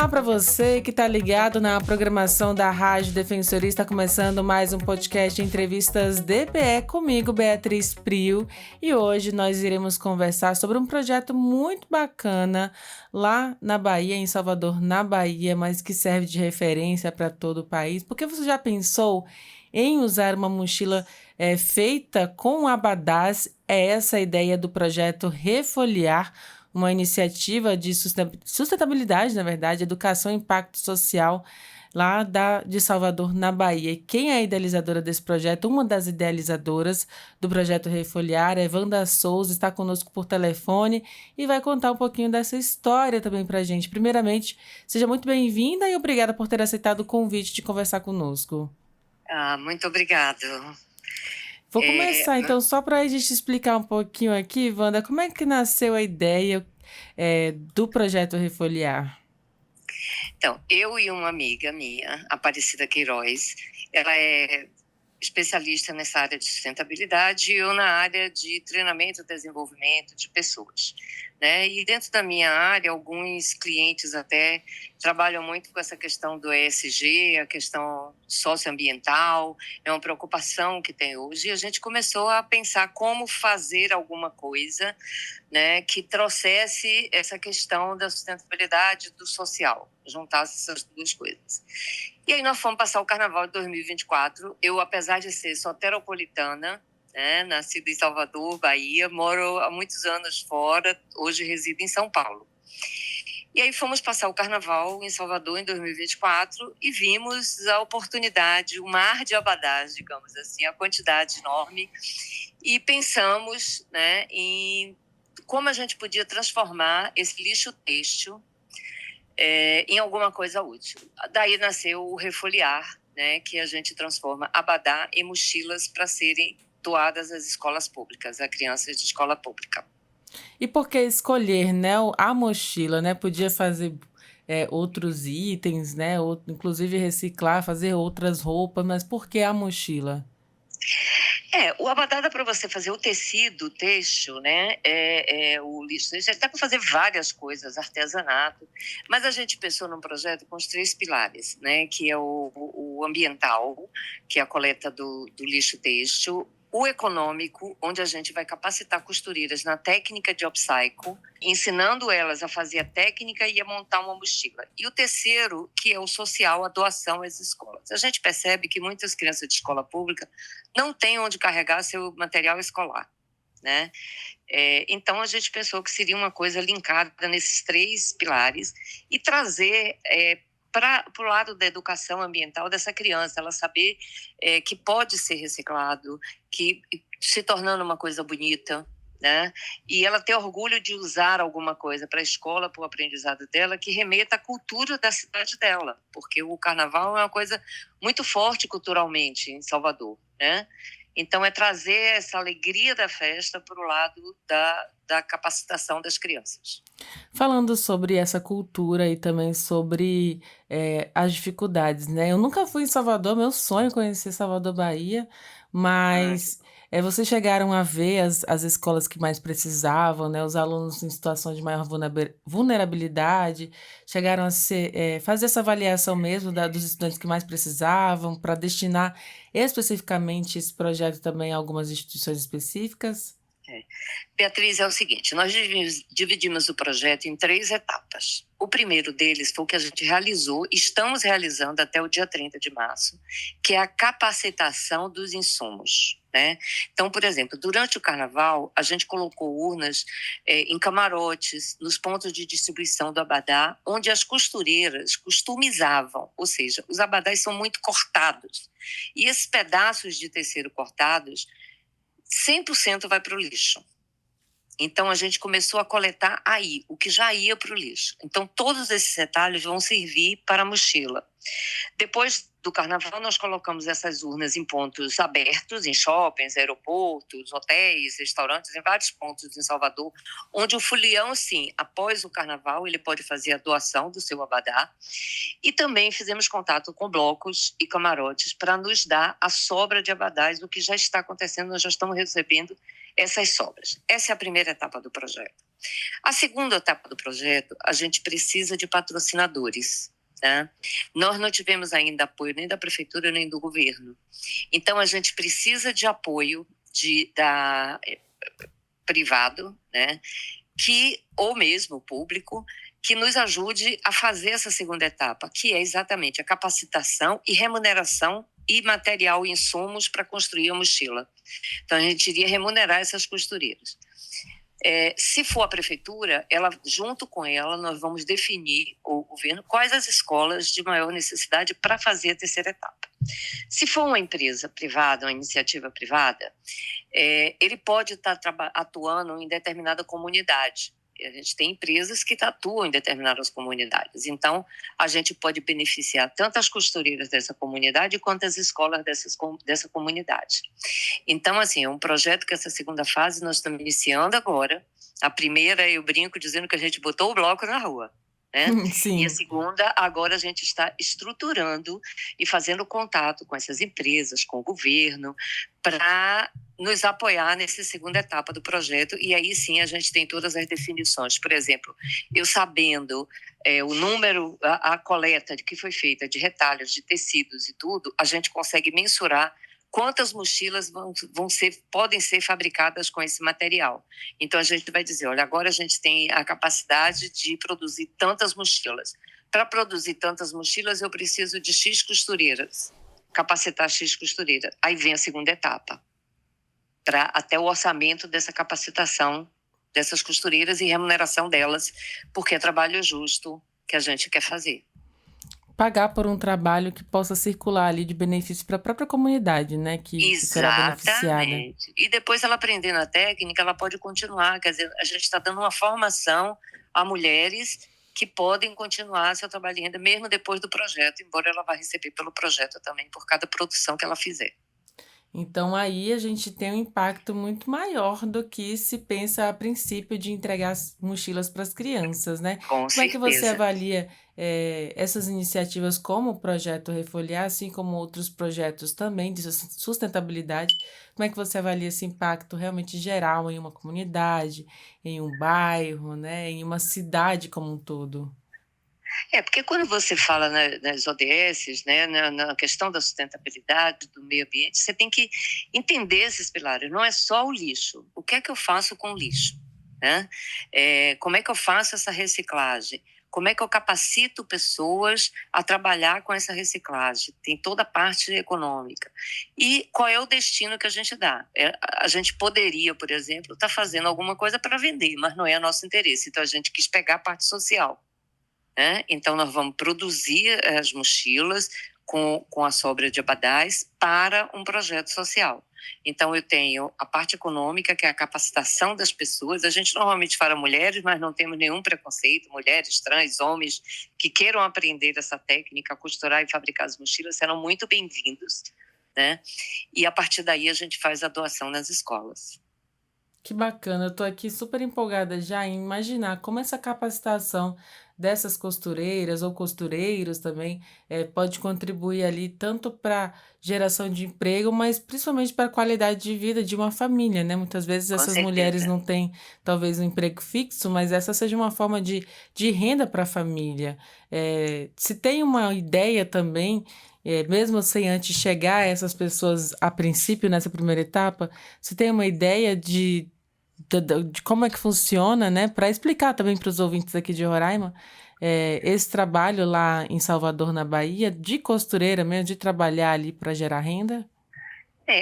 Olá para você que está ligado na programação da Rádio Defensoria. Está começando mais um podcast de entrevistas DPE comigo, Beatriz Prio. E hoje nós iremos conversar sobre um projeto muito bacana lá na Bahia, em Salvador, na Bahia, mas que serve de referência para todo o país. Porque você já pensou em usar uma mochila feita com abadás? É essa a ideia do projeto Refolhear, uma iniciativa de sustentabilidade, na verdade, educação e impacto social lá de Salvador, na Bahia. Quem é a idealizadora desse projeto? Uma das idealizadoras do projeto Refolhear é Wanda Souza, está conosco por telefone e vai contar um pouquinho dessa história também para a gente. Primeiramente, seja muito bem-vinda e obrigada por ter aceitado o convite de conversar conosco. Muito obrigado. Vou começar, então, só para a gente explicar um pouquinho aqui, Wanda, como é que nasceu a ideia do projeto Refolhear? Então, eu e uma amiga minha, Aparecida Queiroz, ela é especialista nessa área de sustentabilidade e eu na área de treinamento e desenvolvimento de pessoas, né? E dentro da minha área, alguns clientes até trabalham muito com essa questão do ESG, a questão socioambiental, é uma preocupação que tem hoje, e a gente começou a pensar como fazer alguma coisa, né, que trouxesse essa questão da sustentabilidade do social, juntasse essas duas coisas. E aí nós fomos passar o Carnaval de 2024. Eu, apesar de ser soteropolitana, né, nascida em Salvador, Bahia, moro há muitos anos fora, hoje resido em São Paulo. E aí fomos passar o Carnaval em Salvador em 2024 e vimos a oportunidade, o mar de abadás, digamos assim, a quantidade enorme, e pensamos, né, em como a gente podia transformar esse lixo têxtil em alguma coisa útil. Daí nasceu o Refolhear, né, que a gente transforma abadá em mochilas para serem doadas às escolas públicas, a crianças de escola pública. E por que escolher, né, a mochila, né? Podia fazer outros itens, né? Inclusive reciclar, fazer outras roupas, mas por que a mochila? O abadá dá para você fazer o tecido, o têxtil, né? O lixo. Dá para fazer várias coisas, artesanato. Mas a gente pensou num projeto com os 3 pilares, né? Que é o ambiental, que é a coleta do lixo têxtil. O econômico, onde a gente vai capacitar costureiras na técnica de upcycle, ensinando elas a fazer a técnica e a montar uma mochila. E o terceiro, que é o social, a doação às escolas. A gente percebe que muitas crianças de escola pública não têm onde carregar seu material escolar, né? Então, a gente pensou que seria uma coisa linkada nesses 3 pilares e trazer para o lado da educação ambiental dessa criança, ela saber que pode ser reciclado, que se tornando uma coisa bonita, né? E ela ter orgulho de usar alguma coisa para a escola, para o aprendizado dela, que remeta à cultura da cidade dela, porque o carnaval é uma coisa muito forte culturalmente em Salvador, né? Então, é trazer essa alegria da festa para o lado da capacitação das crianças. Falando sobre essa cultura e também sobre as dificuldades, né? Eu nunca fui em Salvador, meu sonho é conhecer Salvador, Bahia, mas vocês chegaram a ver as escolas que mais precisavam, né? Os alunos em situação de maior vulnerabilidade, chegaram a fazer essa avaliação mesmo dos estudantes que mais precisavam, para destinar especificamente esse projeto também a algumas instituições específicas? Beatriz, é o seguinte, nós dividimos o projeto em 3 etapas. O primeiro deles foi o que a gente realizou, estamos realizando até o dia 30 de março, que é a capacitação dos insumos, né? Então, por exemplo, durante o Carnaval, a gente colocou urnas em camarotes, nos pontos de distribuição do abadá, onde as costureiras customizavam, ou seja, os abadás são muito cortados. E esses pedaços de tecido cortados, 100% vai para o lixo. Então, a gente começou a coletar aí, o que já ia para o lixo. Então, todos esses retalhos vão servir para a mochila. Depois do Carnaval, nós colocamos essas urnas em pontos abertos, em shoppings, aeroportos, hotéis, restaurantes, em vários pontos em Salvador, onde o folião, sim, após o Carnaval, ele pode fazer a doação do seu abadá. E também fizemos contato com blocos e camarotes para nos dar a sobra de abadás, o que já está acontecendo, nós já estamos recebendo essas sobras. Essa é a primeira etapa do projeto. A segunda etapa do projeto, a gente precisa de patrocinadores. Né? Nós não tivemos ainda apoio nem da prefeitura nem do governo. Então, a gente precisa de apoio privado, né? Ou mesmo público, que nos ajude a fazer essa segunda etapa, que é exatamente a capacitação e remuneração e material e insumos para construir a mochila. Então, a gente iria remunerar essas costureiras. Se for a prefeitura, junto com ela, nós vamos definir, o governo, quais as escolas de maior necessidade para fazer a terceira etapa. Se for uma empresa privada, uma iniciativa privada, ele pode estar atuando em determinada comunidade. A gente tem empresas que atuam em determinadas comunidades. Então, a gente pode beneficiar tanto as costureiras dessa comunidade quanto as escolas dessa comunidade. Então, assim, é um projeto que essa segunda fase nós estamos iniciando agora. A primeira, eu brinco dizendo que a gente botou o bloco na rua. Né? Sim. E a segunda, agora a gente está estruturando e fazendo contato com essas empresas, com o governo, para nos apoiar nessa segunda etapa do projeto, e aí sim a gente tem todas as definições. Por exemplo, eu sabendo o número, a coleta que foi feita de retalhos, de tecidos e tudo, a gente consegue mensurar quantas mochilas podem ser fabricadas com esse material. Então, a gente vai dizer, olha, agora a gente tem a capacidade de produzir tantas mochilas. Para produzir tantas mochilas, eu preciso de X costureiras, capacitar X costureira. Aí vem a segunda etapa, para até o orçamento dessa capacitação dessas costureiras e remuneração delas, porque é trabalho justo que a gente quer fazer. Pagar por um trabalho que possa circular ali de benefício para a própria comunidade, né? Que será beneficiada. Exatamente. E depois ela aprendendo a técnica, ela pode continuar. Quer dizer, a gente está dando uma formação a mulheres que podem continuar seu trabalho ainda, mesmo depois do projeto, embora ela vá receber pelo projeto também, por cada produção que ela fizer. Então, aí a gente tem um impacto muito maior do que se pensa a princípio de entregar as mochilas para as crianças, né? Com Como é que você certeza. avalia essas iniciativas como o projeto Refolhear, assim como outros projetos também de sustentabilidade? Como é que você avalia esse impacto realmente geral em uma comunidade, em um bairro, né? Em uma cidade como um todo? Porque quando você fala nas ODS, né, na questão da sustentabilidade, do meio ambiente, você tem que entender esses pilares. Não é só o lixo. O que é que eu faço com o lixo? Né? Como é que eu faço essa reciclagem? Como é que eu capacito pessoas a trabalhar com essa reciclagem? Tem toda a parte econômica. E qual é o destino que a gente dá? A gente poderia, por exemplo, estar fazendo alguma coisa para vender, mas não é nosso interesse. Então, a gente quis pegar a parte social. Né? Então, nós vamos produzir as mochilas com a sobra de abadás para um projeto social. Então, eu tenho a parte econômica, que é a capacitação das pessoas. A gente normalmente fala mulheres, mas não temos nenhum preconceito. Mulheres, trans, homens que queiram aprender essa técnica, costurar e fabricar as mochilas, serão muito bem-vindos. Né? E, a partir daí, a gente faz a doação nas escolas. Que bacana, eu estou aqui super empolgada já em imaginar como essa capacitação dessas costureiras ou costureiros também pode contribuir ali tanto para geração de emprego, mas principalmente para a qualidade de vida de uma família, né? Muitas vezes Com essas mulheres certeza. não têm talvez um emprego fixo, mas essa seja uma forma de renda para a família. Se tem uma ideia também, mesmo sem antes chegar a essas pessoas a princípio nessa primeira etapa, se tem uma ideia de como é que funciona, né? Para explicar também para os ouvintes aqui de Roraima, esse trabalho lá em Salvador, na Bahia, de costureira mesmo, de trabalhar ali para gerar renda?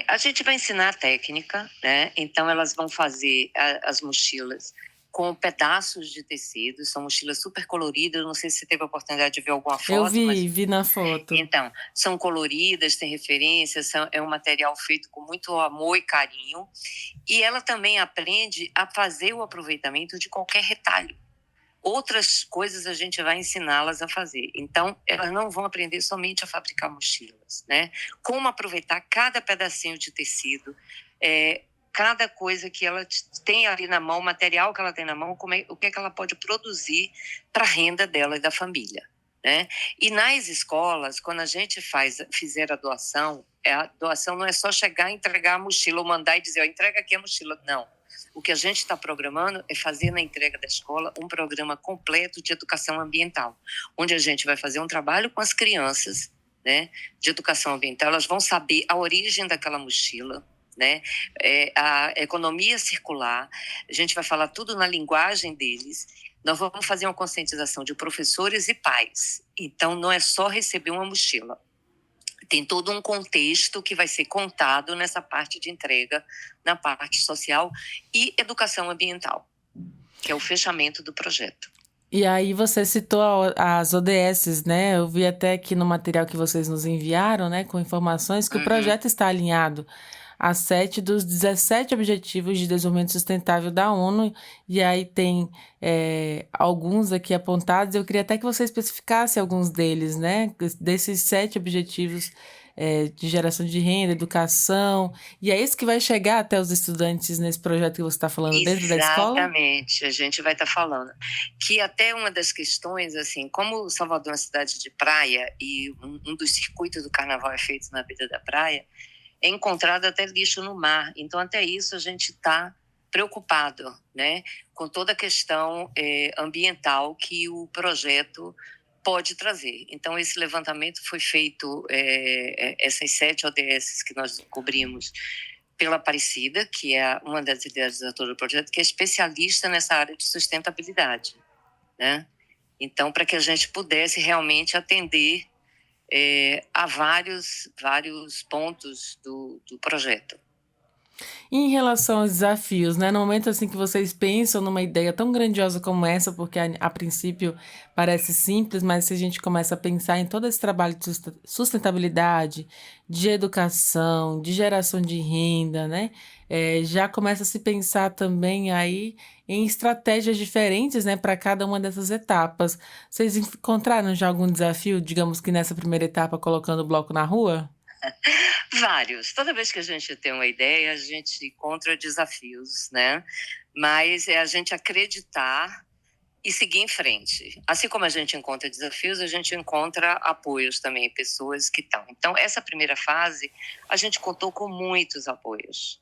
A gente vai ensinar a técnica, né? Então, elas vão fazer as mochilas com pedaços de tecido, são mochilas super coloridas, não sei se você teve a oportunidade de ver alguma foto. Eu vi na foto. Então, são coloridas, tem referências, é um material feito com muito amor e carinho, e ela também aprende a fazer o aproveitamento de qualquer retalho. Outras coisas a gente vai ensiná-las a fazer. Então, elas não vão aprender somente a fabricar mochilas, né? Como aproveitar cada pedacinho de tecido, cada coisa que ela tem ali na mão, o material que ela tem na mão, o que é que ela pode produzir para a renda dela e da família. né? E nas escolas, quando a gente fizer a doação não é só chegar e entregar a mochila ou mandar e dizer, ó, entrega aqui a mochila. Não. O que a gente está programando é fazer na entrega da escola um programa completo de educação ambiental, onde a gente vai fazer um trabalho com as crianças, né, de educação ambiental. Elas vão saber a origem daquela mochila, né, a economia circular. A gente vai falar tudo na linguagem deles. Nós vamos fazer uma conscientização de professores e pais. Então, não é só receber uma mochila. Tem todo um contexto que vai ser contado nessa parte de entrega, na parte social e educação ambiental, que é o fechamento do projeto. E aí você citou as ODS, né? Eu vi até aqui no material que vocês nos enviaram, né, com informações que o projeto está alinhado a 7 dos 17 Objetivos de Desenvolvimento Sustentável da ONU, e aí tem alguns aqui apontados. Eu queria até que você especificasse alguns deles, né? Desses 7 objetivos de geração de renda, educação, e é isso que vai chegar até os estudantes nesse projeto que você está falando dentro da escola? Exatamente, a gente vai estar falando. Que até uma das questões, assim, como Salvador é uma cidade de praia e um dos circuitos do carnaval é feito na beira da praia, é encontrado até lixo no mar. Então, até isso a gente está preocupado, né, com toda a questão ambiental que o projeto pode trazer. Então, esse levantamento foi feito, essas 7 ODS que nós cobrimos, pela Aparecida, que é uma das idealizadoras do projeto, que é especialista nessa área de sustentabilidade, né? Então, para que a gente pudesse realmente atender a vários pontos do projeto. Em relação aos desafios, né? No momento assim que vocês pensam numa ideia tão grandiosa como essa, porque a princípio parece simples, mas se a gente começa a pensar em todo esse trabalho de sustentabilidade, de educação, de geração de renda, né? Já começa a se pensar também aí em estratégias diferentes, né, para cada uma dessas etapas. Vocês encontraram já algum desafio, digamos que nessa primeira etapa, colocando o bloco na rua? Vários. Toda vez que a gente tem uma ideia, a gente encontra desafios, né? Mas é a gente acreditar e seguir em frente. Assim como a gente encontra desafios, a gente encontra apoios também, pessoas que estão. Então, essa primeira fase, a gente contou com muitos apoios,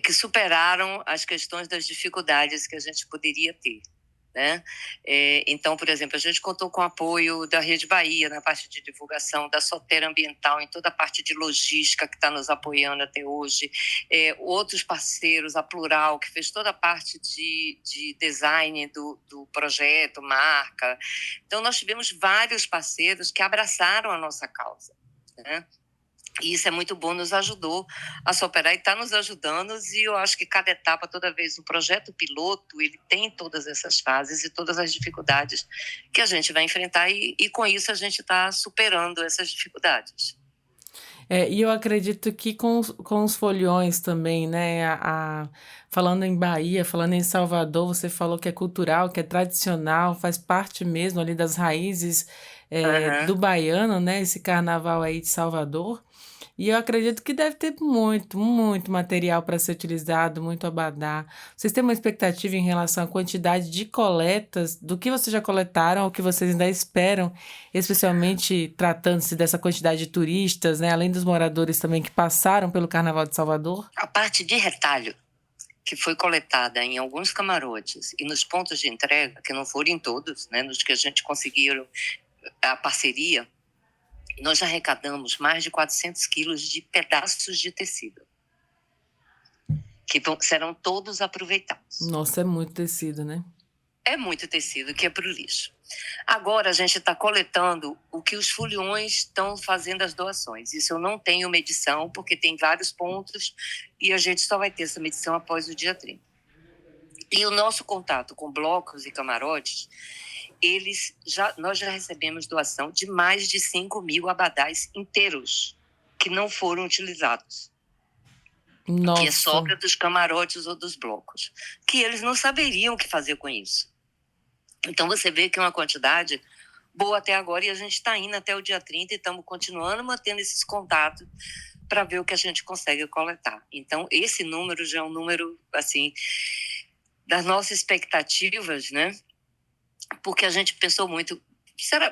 que superaram as questões das dificuldades que a gente poderia ter, né? Então, por exemplo, a gente contou com o apoio da Rede Bahia na parte de divulgação, da Sotera Ambiental em toda a parte de logística que está nos apoiando até hoje, outros parceiros, a Plural, que fez toda a parte de design do projeto, marca. Então, nós tivemos vários parceiros que abraçaram a nossa causa, né? E isso é muito bom, nos ajudou a superar e está nos ajudando, e eu acho que cada etapa, toda vez, o projeto piloto, ele tem todas essas fases e todas as dificuldades que a gente vai enfrentar, e com isso a gente está superando essas dificuldades. E eu acredito que com os foliões também, né? Falando em Bahia, falando em Salvador, você falou que é cultural, que é tradicional, faz parte mesmo ali das raízes do baiano, né? Esse carnaval aí de Salvador. E eu acredito que deve ter muito, muito material para ser utilizado, muito abadá. Vocês têm uma expectativa em relação à quantidade de coletas, do que vocês já coletaram, ou que vocês ainda esperam, especialmente tratando-se dessa quantidade de turistas, né? Além dos moradores também que passaram pelo Carnaval de Salvador? A parte de retalho que foi coletada em alguns camarotes e nos pontos de entrega, que não foram em todos, né, nos que a gente conseguiu a parceria, nós já arrecadamos mais de 400 quilos de pedaços de tecido, que serão todos aproveitados. Nossa, é muito tecido, né? É muito tecido que é para o lixo. Agora a gente está coletando o que os foliões estão fazendo as doações. Isso eu não tenho medição, porque tem vários pontos e a gente só vai ter essa medição após o dia 30. E o nosso contato com blocos e camarotes, nós já recebemos doação de mais de 5.000 abadás inteiros que não foram utilizados. Nossa. Que é sobra dos camarotes ou dos blocos, que eles não saberiam o que fazer com isso. Então você vê que é uma quantidade boa até agora, e a gente está indo até o dia 30 e estamos continuando mantendo esses contatos para ver o que a gente consegue coletar. Então esse número já é um número, assim, das nossas expectativas, né? Porque a gente pensou muito,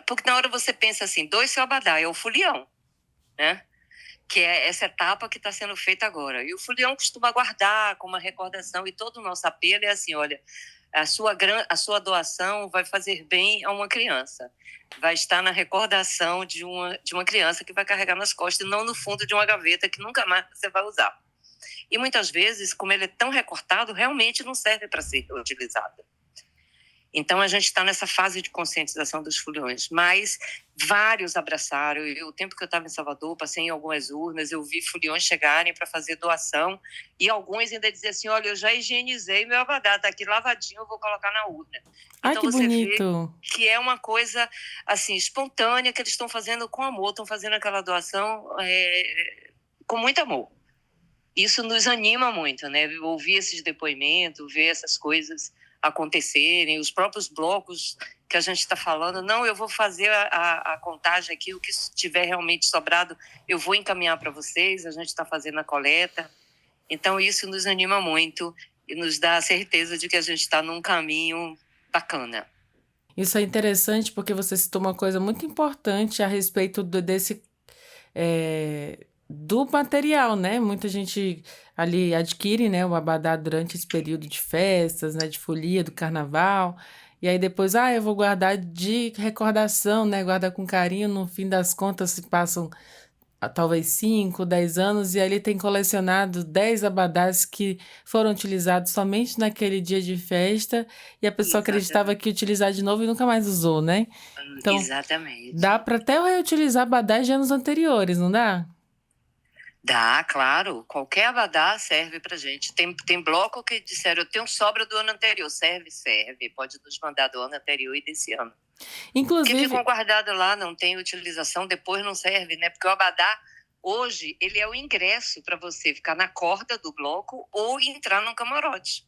Porque na hora você pensa assim, dois seu abadá, é o folião, né? Que é essa etapa que está sendo feita agora. E o folião costuma guardar com uma recordação, e todo o nosso apelo é assim, olha, a sua doação vai fazer bem a uma criança. Vai estar na recordação de uma criança que vai carregar nas costas e não no fundo de uma gaveta que nunca mais você vai usar. E muitas vezes, como ele é tão recortado, realmente não serve para ser utilizado. Então, a gente está nessa fase de conscientização dos foliões, mas vários abraçaram. O tempo que eu estava em Salvador, passei em algumas urnas, eu vi foliões chegarem para fazer doação, e alguns ainda diziam assim, olha, eu já higienizei meu abadá, está aqui lavadinho, eu vou colocar na urna. Ai, Então, que você bonito! vê que é uma coisa assim, espontânea, que eles estão fazendo com amor, estão fazendo aquela doação com muito amor. Isso nos anima muito, né? Ouvir esses depoimentos, ver essas coisas acontecerem, os próprios blocos que a gente está falando, não, eu vou fazer a contagem aqui, o que tiver realmente sobrado, eu vou encaminhar para vocês, a gente está fazendo a coleta. Então, isso nos anima muito e nos dá a certeza de que a gente está num caminho bacana. Isso é interessante porque você citou uma coisa muito importante a respeito desse do material, né? Muita gente ali adquire, né, o abadá durante esse período de festas, né, de folia, do carnaval. E aí depois, eu vou guardar de recordação, né? Guardar com carinho. No fim das contas, se passam talvez 5, 10 anos, e aí ele tem colecionado 10 abadás que foram utilizados somente naquele dia de festa, e a pessoa acreditava que ia utilizar de novo e nunca mais usou, né? Então, exatamente. dá para até reutilizar abadás de anos anteriores, não dá? Dá, claro. Qualquer abadá serve pra gente. Tem bloco que disseram, eu tenho sobra do ano anterior. Serve, serve. Pode nos mandar do ano anterior e desse ano. Inclusive, porque ficam guardados lá, não tem utilização, depois não serve, né? Porque o abadá, hoje, ele é o ingresso para você ficar na corda do bloco ou entrar num camarote.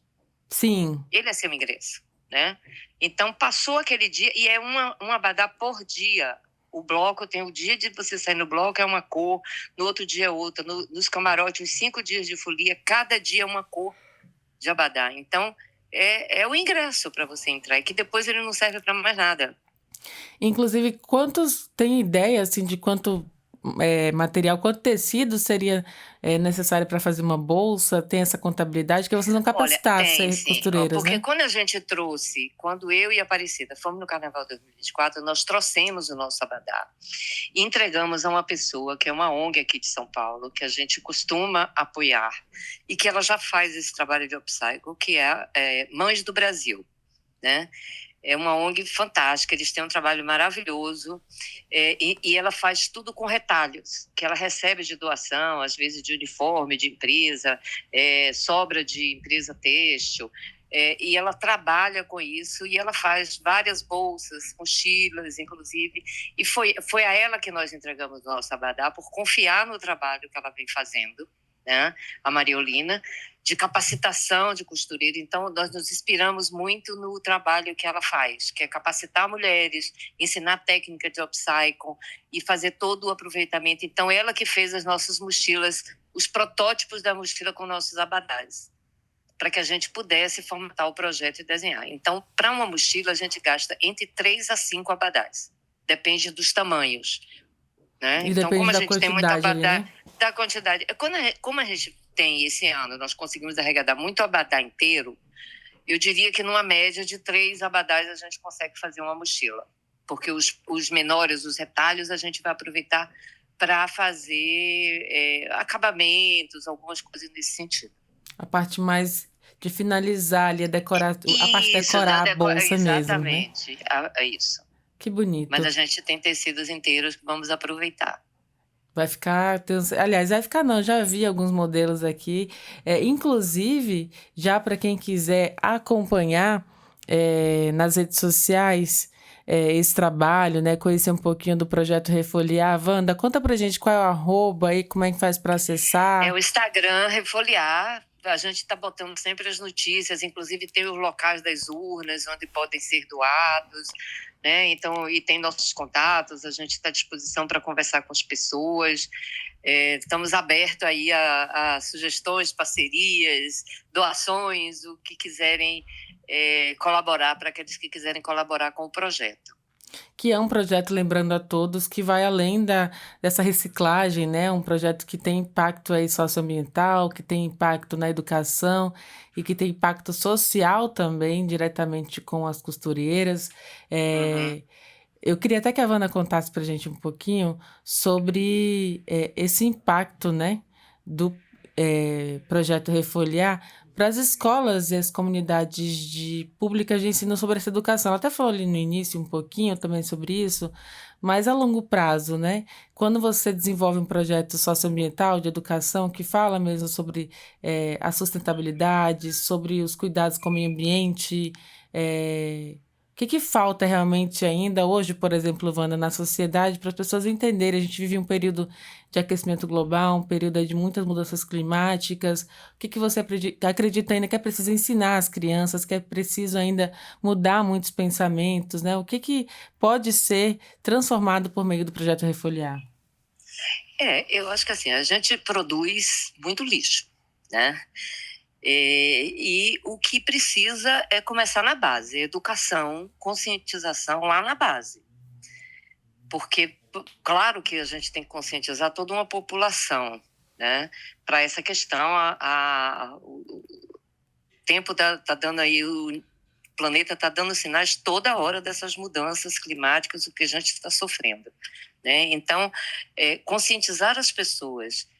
Sim. Ele é seu ingresso, né? Então, passou aquele dia, e é um abadá por dia. O bloco tem o dia de você sair no bloco, é uma cor, no outro dia é outra. Nos camarotes, os 5 dias de folia, cada dia é uma cor de abadá. Então, é o ingresso para você entrar, e que depois ele não serve para mais nada. Inclusive, tem ideia assim de quanto material, quanto tecido seria necessário para fazer uma bolsa? Tem essa contabilidade que vocês não capacitaram ser sim. costureiras, Porque né? quando eu e a Aparecida fomos no Carnaval 2024, nós trouxemos o nosso abadá e entregamos a uma pessoa que é uma ONG aqui de São Paulo, que a gente costuma apoiar e que ela já faz esse trabalho de upcycle, que é Mães do Brasil, né? É uma ONG fantástica, eles têm um trabalho maravilhoso, e ela faz tudo com retalhos, que ela recebe de doação, às vezes de uniforme de empresa, sobra de empresa têxtil, e ela trabalha com isso, e ela faz várias bolsas, mochilas, inclusive, e foi a ela que nós entregamos o nosso abadá, por confiar no trabalho que ela vem fazendo, né? A Mariolina, de capacitação de costureira. Então, nós nos inspiramos muito no trabalho que ela faz, que é capacitar mulheres, ensinar técnica de upcycle e fazer todo o aproveitamento. Então, ela que fez as nossas mochilas, os protótipos da mochila com nossos abadás, para que a gente pudesse formatar o projeto e desenhar. Então, para uma mochila, a gente gasta entre 3 a 5 abadás. Depende dos tamanhos, né? E então, depende como a da gente tem muito abadá, quantidade ali, né? da quantidade. Como a gente tem esse ano, nós conseguimos arrecadar muito abadá inteiro, eu diria que numa média de 3 abadás a gente consegue fazer uma mochila. Porque os menores, os retalhos, a gente vai aproveitar para fazer acabamentos, algumas coisas nesse sentido. A parte mais de finalizar ali, a parte de decorar a bolsa mesmo, né? Exatamente, isso. Que bonito. Mas a gente tem tecidos inteiros que vamos aproveitar. Vai ficar, aliás, vai ficar não, já vi alguns modelos aqui, inclusive, já para quem quiser acompanhar nas redes sociais esse trabalho, né, conhecer um pouquinho do projeto Refoliar. Wanda, conta pra gente qual é o arroba aí, como é que faz para acessar. É o Instagram Refoliar, a gente está botando sempre as notícias, inclusive tem os locais das urnas onde podem ser doados, né? Então, e tem nossos contatos, a gente está à disposição para conversar com as pessoas. Estamos abertos aí a sugestões, parcerias, doações, o que quiserem colaborar, para aqueles que quiserem colaborar com o projeto. que é um projeto, lembrando a todos, que vai além dessa reciclagem, né? Um projeto que tem impacto aí socioambiental, que tem impacto na educação e que tem impacto social também, diretamente com as costureiras. Uhum. Eu queria até que a Wanda contasse para a gente um pouquinho sobre esse impacto, né, do projeto Refolhar para as escolas e as comunidades públicas de ensino sobre essa educação. Ela até falou ali no início um pouquinho também sobre isso, mas a longo prazo, né? Quando você desenvolve um projeto socioambiental de educação que fala mesmo sobre a sustentabilidade, sobre os cuidados com o meio ambiente, o que falta realmente ainda hoje, por exemplo, Wanda, na sociedade, para as pessoas entenderem? A gente vive um período de aquecimento global, um período aí de muitas mudanças climáticas. O que você acredita ainda que é preciso ensinar às crianças, que é preciso ainda mudar muitos pensamentos, né? O que pode ser transformado por meio do projeto Refolhar? Eu acho que assim, a gente produz muito lixo, né? E o que precisa é começar na base, educação, conscientização lá na base. Porque, claro que a gente tem que conscientizar toda uma população, né? Para essa questão, o tempo tá dando aí, o planeta está dando sinais toda hora dessas mudanças climáticas, o que a gente está sofrendo, né? Então, conscientizar as pessoas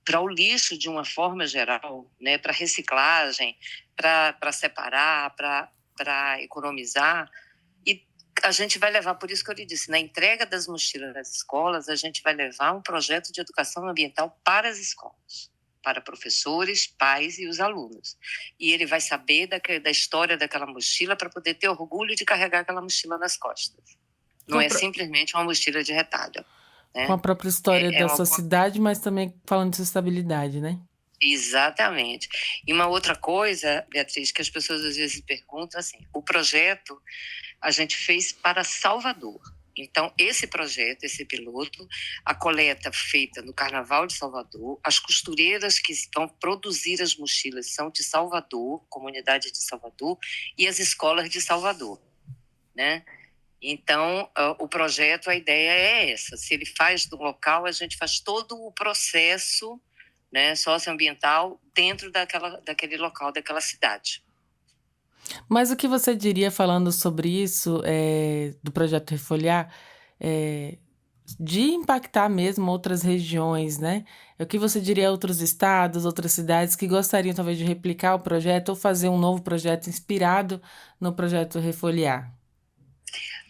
para o lixo de uma forma geral, né? Para reciclagem, para separar, para economizar. E a gente vai levar, por isso que eu lhe disse, na entrega das mochilas nas escolas, a gente vai levar um projeto de educação ambiental para as escolas, para professores, pais e os alunos. E ele vai saber da história daquela mochila para poder ter orgulho de carregar aquela mochila nas costas. Não é simplesmente uma mochila de retalho, né? Com a própria história da uma sua cidade, mas também falando de sustentabilidade, né? Exatamente. E uma outra coisa, Beatriz, que as pessoas às vezes perguntam assim, o projeto a gente fez para Salvador. Então, esse projeto, esse piloto, a coleta feita no Carnaval de Salvador, as costureiras que vão produzir as mochilas são de Salvador, comunidade de Salvador, e as escolas de Salvador, né? Então, o projeto, a ideia é essa. Se ele faz do local, a gente faz todo o processo, né, socioambiental dentro daquele local, daquela cidade. Mas o que você diria falando sobre isso, do projeto Refolhar, de impactar mesmo outras regiões, né? O que você diria a outros estados, outras cidades que gostariam talvez de replicar o projeto ou fazer um novo projeto inspirado no projeto Refolhar?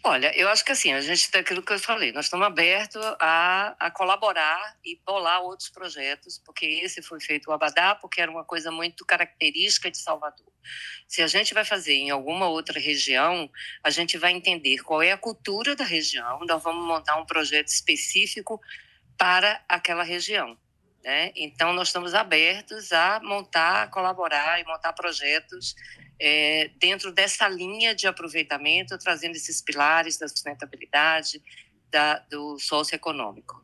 Olha, eu acho que assim, a gente tem aquilo que eu falei, nós estamos abertos a colaborar e bolar outros projetos, porque esse foi feito o Abadá, porque era uma coisa muito característica de Salvador. Se a gente vai fazer em alguma outra região, a gente vai entender qual é a cultura da região, nós vamos montar um projeto específico para aquela região, né? Então, nós estamos abertos a montar, colaborar e montar projetos dentro dessa linha de aproveitamento, trazendo esses pilares da sustentabilidade, do socioeconômico.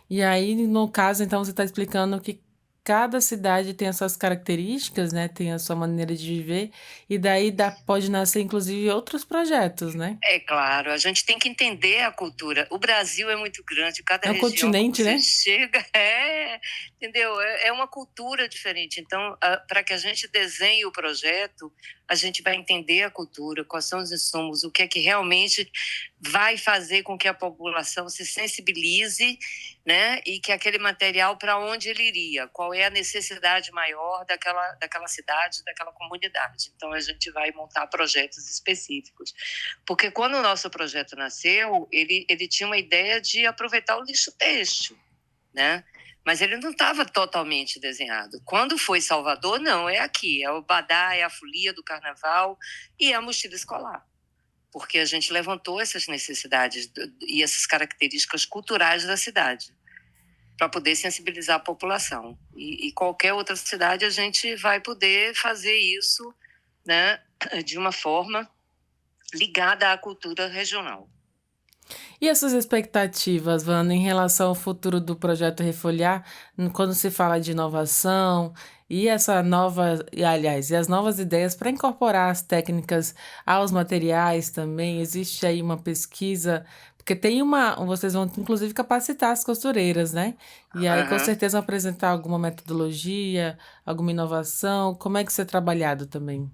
E aí, no caso, então, você está explicando que cada cidade tem as suas características, né? Tem a sua maneira de viver, e daí pode nascer, inclusive, outros projetos, né? É claro, a gente tem que entender a cultura. O Brasil é muito grande, cada É um região que continente, você né? chega, entendeu? É uma cultura diferente. Então, para que a gente desenhe o projeto, a gente vai entender a cultura, quais são os insumos, o que é que realmente vai fazer com que a população se sensibilize, né? E que aquele material, para onde ele iria, qual é a necessidade maior daquela cidade, daquela comunidade. Então, a gente vai montar projetos específicos. Porque quando o nosso projeto nasceu, ele tinha uma ideia de aproveitar o lixo têxtil, né? Mas ele não estava totalmente desenhado. Quando foi Salvador, não, é aqui, é o Badá, é a folia do carnaval e é a mochila escolar. Porque a gente levantou essas necessidades e essas características culturais da cidade para poder sensibilizar a população. E qualquer outra cidade a gente vai poder fazer isso, né, de uma forma ligada à cultura regional. E as suas expectativas, Wanda, em relação ao futuro do projeto Refolhar, quando se fala de inovação e essa nova, e aliás, e as novas ideias para incorporar as técnicas aos materiais também, existe aí uma pesquisa, porque vocês vão inclusive capacitar as costureiras, né? E aí com Aham. certeza vão apresentar alguma metodologia, alguma inovação, como é que isso é trabalhado também?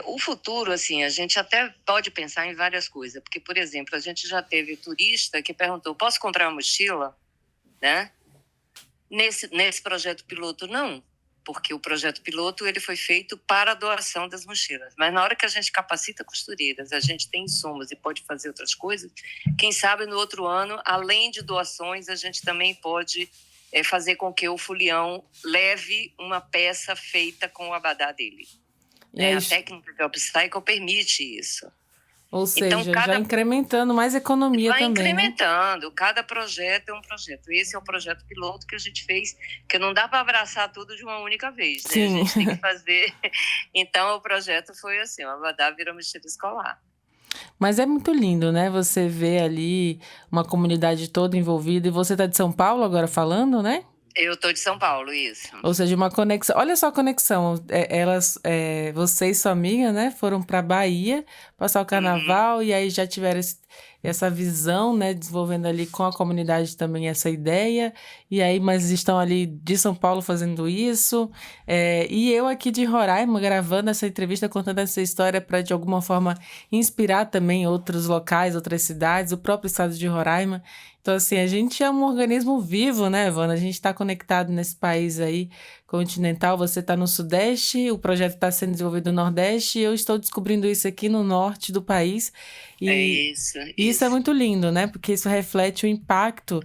O futuro, assim, a gente até pode pensar em várias coisas, porque, por exemplo, a gente já teve turista que perguntou, posso comprar uma mochila, né? Nesse projeto piloto, não, porque o projeto piloto ele foi feito para a doação das mochilas. Mas na hora que a gente capacita costureiras, a gente tem insumos e pode fazer outras coisas, quem sabe no outro ano, além de doações, a gente também pode fazer com que o folião leve uma peça feita com o abadá dele. E aí, A técnica de upcycle permite isso. ou Então, seja, já incrementando mais economia vai também, né? incrementando, cada projeto é um projeto. Esse é o projeto piloto que a gente fez, que não dá para abraçar tudo de uma única vez, né? Sim. A gente tem que fazer. Então, o projeto foi assim: o Abadá virou mochila escolar. Mas é muito lindo, né? Você vê ali uma comunidade toda envolvida. E você tá de São Paulo agora falando, né? Eu tô de São Paulo, isso. Ou seja, uma conexão. Olha só a conexão. Você e sua amiga, né, foram para Bahia passar o carnaval e aí já tiveram essa visão, né, desenvolvendo ali com a comunidade também essa ideia. E aí, mas estão ali de São Paulo fazendo isso. E eu aqui de Roraima gravando essa entrevista, contando essa história para de alguma forma inspirar também outros locais, outras cidades, o próprio estado de Roraima. Então, assim, a gente é um organismo vivo, né, Ivana? A gente está conectado nesse país aí continental. Você está no Sudeste, o projeto está sendo desenvolvido no Nordeste, e eu estou descobrindo isso aqui no Norte do país. E isso é muito lindo, né? Porque isso reflete o impacto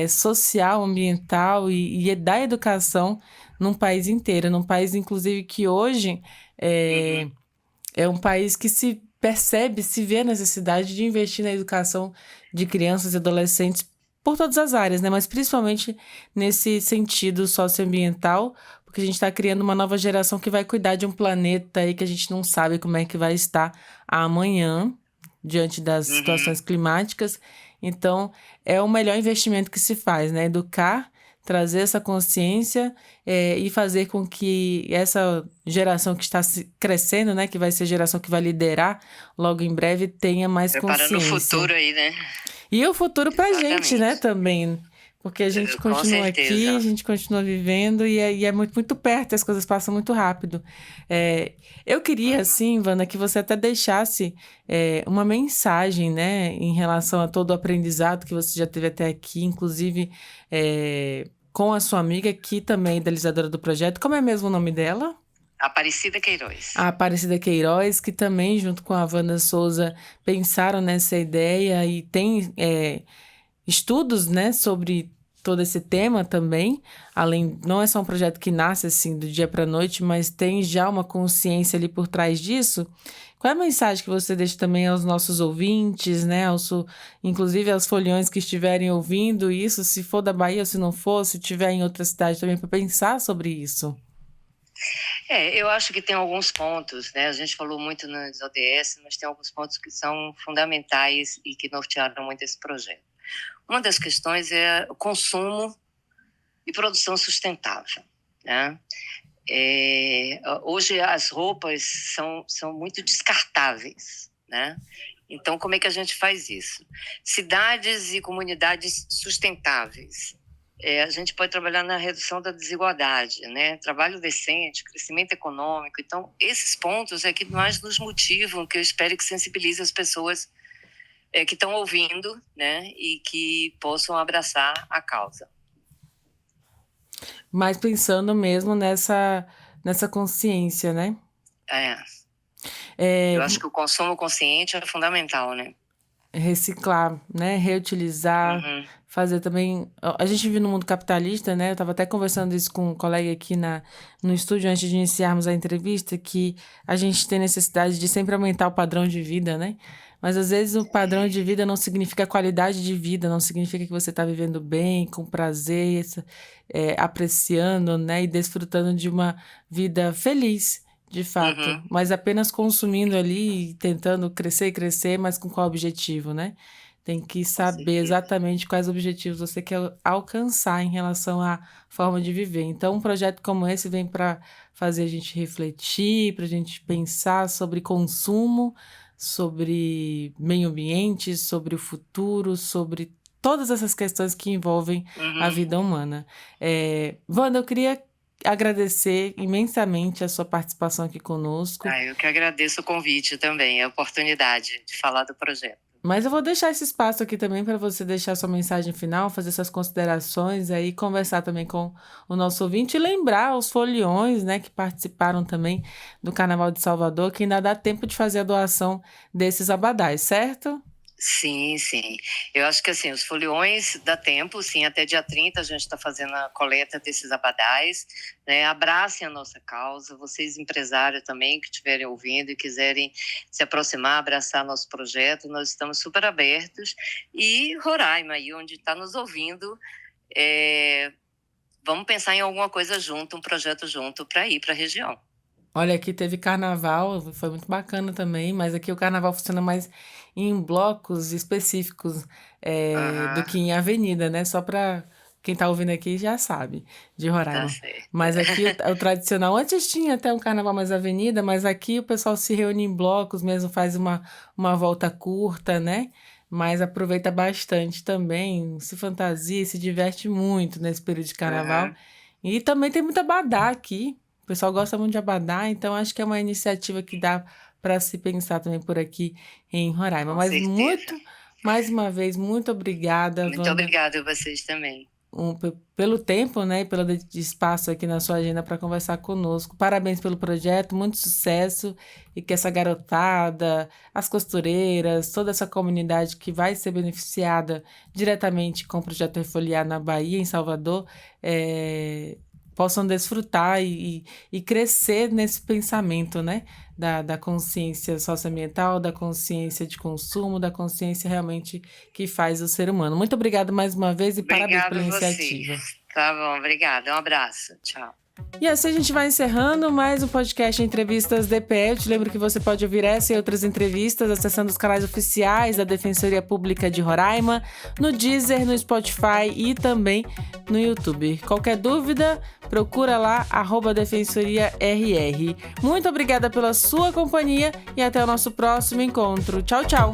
social, ambiental e da educação num país inteiro. Num país, inclusive, que hoje é um país que se percebe, se vê a necessidade de investir na educação de crianças e adolescentes por todas as áreas, né? Mas principalmente nesse sentido socioambiental, porque a gente está criando uma nova geração que vai cuidar de um planeta aí que a gente não sabe como é que vai estar amanhã, diante das situações climáticas. Então, é o melhor investimento que se faz, né? Educar, trazer essa consciência e fazer com que essa geração que está crescendo, né, que vai ser a geração que vai liderar logo em breve, tenha mais preparando consciência. o futuro aí, né? E o futuro pra gente, né, Exatamente. também. Porque a gente Com continua aqui, certeza. a gente continua vivendo e é muito, muito perto, as coisas passam muito rápido. Eu queria, assim, Wanda, que você até deixasse uma mensagem, né, em relação a todo o aprendizado que você já teve até aqui, inclusive com a sua amiga, que também é idealizadora do projeto. Como é mesmo o nome dela? Aparecida Queiroz. A Aparecida Queiroz, que também, junto com a Wanda Souza, pensaram nessa ideia e tem estudos, né, sobre todo esse tema também. Além, não é só um projeto que nasce assim do dia para a noite, mas tem já uma consciência ali por trás disso. Qual é a mensagem que você deixa também aos nossos ouvintes, né, inclusive aos foliões que estiverem ouvindo isso, se for da Bahia ou se não for, se tiver em outra cidade também, para pensar sobre isso? Eu acho que tem alguns pontos, né? A gente falou muito nos ODS, mas tem alguns pontos que são fundamentais e que nortearam muito esse projeto. Uma das questões é o consumo e produção sustentável, né? Hoje as roupas são muito descartáveis, né? Então, como é que a gente faz isso? Cidades e comunidades sustentáveis. A gente pode trabalhar na redução da desigualdade, né? Trabalho decente, crescimento econômico. Então, esses pontos é que mais nos motivam, que eu espero que sensibilize as pessoas que estão ouvindo, né? E que possam abraçar a causa. Mas pensando mesmo nessa consciência, né? Eu acho que o consumo consciente é fundamental, né? Reciclar, né? Reutilizar, fazer também. A gente vive no mundo capitalista, né? Eu estava até conversando isso com um colega aqui no estúdio antes de iniciarmos a entrevista, que a gente tem necessidade de sempre aumentar o padrão de vida, né? Mas às vezes o padrão de vida não significa qualidade de vida, não significa que você está vivendo bem, com prazer, apreciando, né? E desfrutando de uma vida feliz. De fato, mas apenas consumindo ali, tentando crescer e crescer, mas com qual objetivo, né? tem que saber exatamente quais objetivos você quer alcançar em relação à forma de viver. Então, um projeto como esse vem para fazer a gente refletir, para a gente pensar sobre consumo, sobre meio ambiente, sobre o futuro, sobre todas essas questões que envolvem a vida humana. Wanda, eu queria agradecer imensamente a sua participação aqui conosco. Eu que agradeço o convite também, a oportunidade de falar do projeto. Mas eu vou deixar esse espaço aqui também para você deixar sua mensagem final, fazer suas considerações aí, conversar também com o nosso ouvinte e lembrar os foliões, né, que participaram também do Carnaval de Salvador, que ainda dá tempo de fazer a doação desses abadás, certo? Sim, sim. Eu acho que assim, os foliões dá tempo, sim, até dia 30 a gente está fazendo a coleta desses abadás, né? Abracem a nossa causa, vocês empresários também que estiverem ouvindo e quiserem se aproximar, abraçar nosso projeto, nós estamos super abertos. E Roraima, aí onde está nos ouvindo, vamos pensar em alguma coisa junto, um projeto junto para ir para a região. Olha, aqui teve carnaval, foi muito bacana também, mas aqui o carnaval funciona mais em blocos específicos do que em avenida, né? Só para quem tá ouvindo aqui já sabe, de Roraima. Mas aqui o tradicional, antes tinha até um carnaval mais avenida, mas aqui o pessoal se reúne em blocos mesmo, faz uma volta curta, né? Mas aproveita bastante também, se fantasia, se diverte muito nesse período de carnaval. E também tem muita abadá aqui. O pessoal gosta muito de abadá, então acho que é uma iniciativa que dá para se pensar também por aqui em Roraima. Mas mais uma vez, muito obrigada, Wanda. Muito obrigada a vocês também. Pelo tempo, né, e pelo espaço aqui na sua agenda para conversar conosco. Parabéns pelo projeto, muito sucesso e que essa garotada, as costureiras, toda essa comunidade que vai ser beneficiada diretamente com o projeto Refoliar na Bahia, em Salvador, possam desfrutar e crescer nesse pensamento, né? Da consciência socioambiental, da consciência de consumo, da consciência realmente que faz o ser humano. Muito obrigada mais uma vez e parabéns pela iniciativa. Tá bom, obrigada. Um abraço. Tchau. E assim a gente vai encerrando mais um podcast Entrevistas DPE. Eu te lembro que você pode ouvir essa e outras entrevistas acessando os canais oficiais da Defensoria Pública de Roraima, no Deezer, no Spotify e também no YouTube. Qualquer dúvida, procura lá, @DefensoriaRR. Muito obrigada pela sua companhia e até o nosso próximo encontro. Tchau, tchau!